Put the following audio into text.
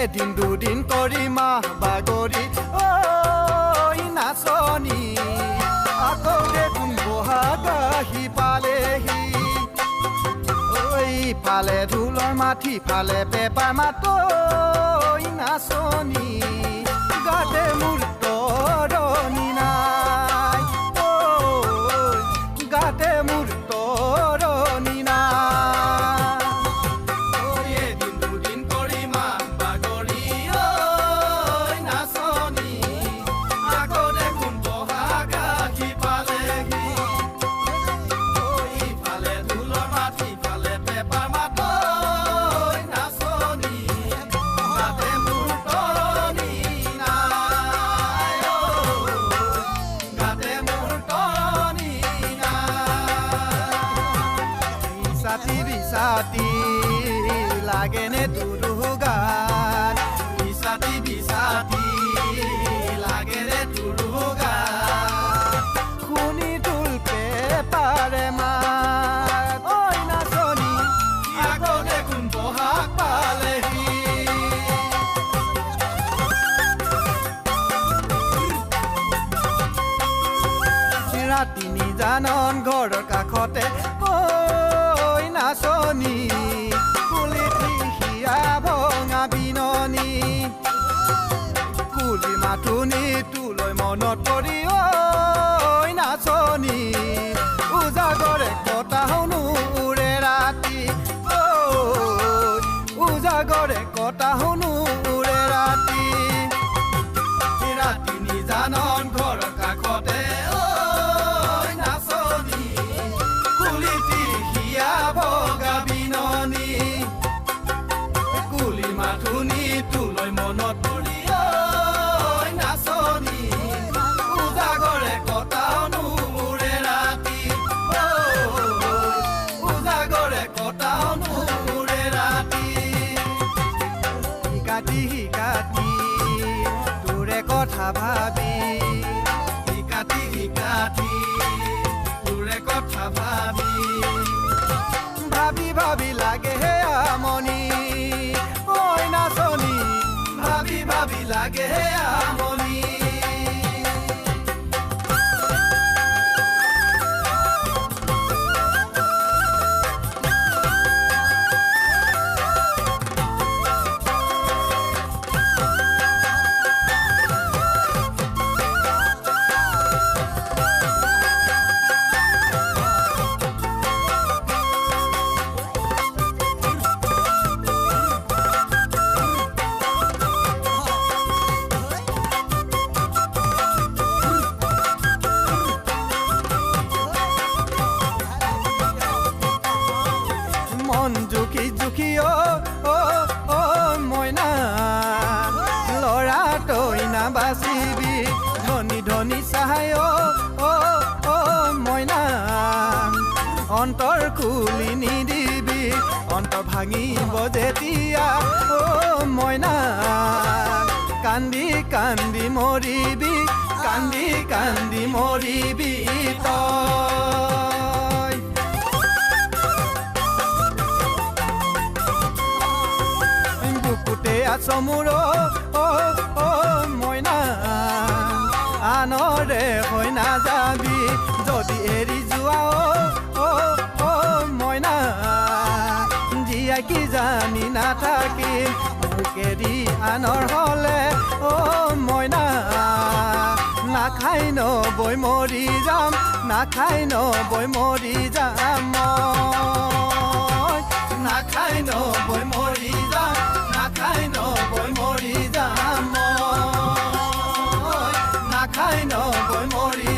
এদিন দুদিন কৰি মাহ বাগৰি ঐ নাচনি আকৌ দেখোন বহাগ আহি পালেহি ঐ ফালে ঢোলৰ মাঠি ফালে পেপাৰ মাতৈ নাচনি গাতে মোৰ তৰণি নাই ঐ গাতে মোৰ তৰণি নাই বিছাতি লাগেনে তুৰুগান বিছাতি বিছাতি লাগেনে তুৰুগান শুনি তুল পেপাৰে মাত ঐ নাচনি আকৌ দেখোন বহাগ পালেহি ৰাতি নিজানন ঘৰৰ কাষতে নাচনি কুলিটি হিয়া ভঙা বিননি কুলি মাথুনি তোলৈ মনত পৰি ঐ নাচনি উজাগৰে কটা শুনো উৰে ৰাতি ঐ উজাগৰে কটা শুনো উৰে ৰাতি ৰাতি নিজানন ঘৰৰ কাষতে ভগা বিননি কুলি মাথুনি তোলৈ মনত পৰি ঐ নাচনি উজাগৰে কটাওনো মোৰে ৰাতি উজাগৰে কটাওনো মোৰে ৰাতি শিকাতি শিকাতি তোৰে কথা ভাবি শিকাতি শিকাতি তোৰে কথা ভাবি ভাবি ভাবি লাগে হে আমনি ঐ নাচনি ভাবি ভাবি লাগে হে আমনি জুখি জুখি ও মইনা লৰা তই না বাচিবি ধনী ধনী চাহাই ও মইনা অন্তৰ খুলি নিদিবি অন্তৰ ভাঙিব যেতিয়া ও মইনা কান্দি কান্দি মৰিবি কান্দি কান্দি মৰিবি তই বুকুতে আছ মোৰ মইনা আনৰে হৈ নাযাবি যদি এৰি যোৱা মইনা জীয়া কি জানি নাথাকিম মুখেদি আনৰ হলে মইনা নাখাই ন নবৈ মৰি যাম নাখাই নবৈ মৰি যাম মই নাখাই নবৈ মৰি যাম নাখাই নবৈ মৰি যাম মই নাখাই নবৈ মৰি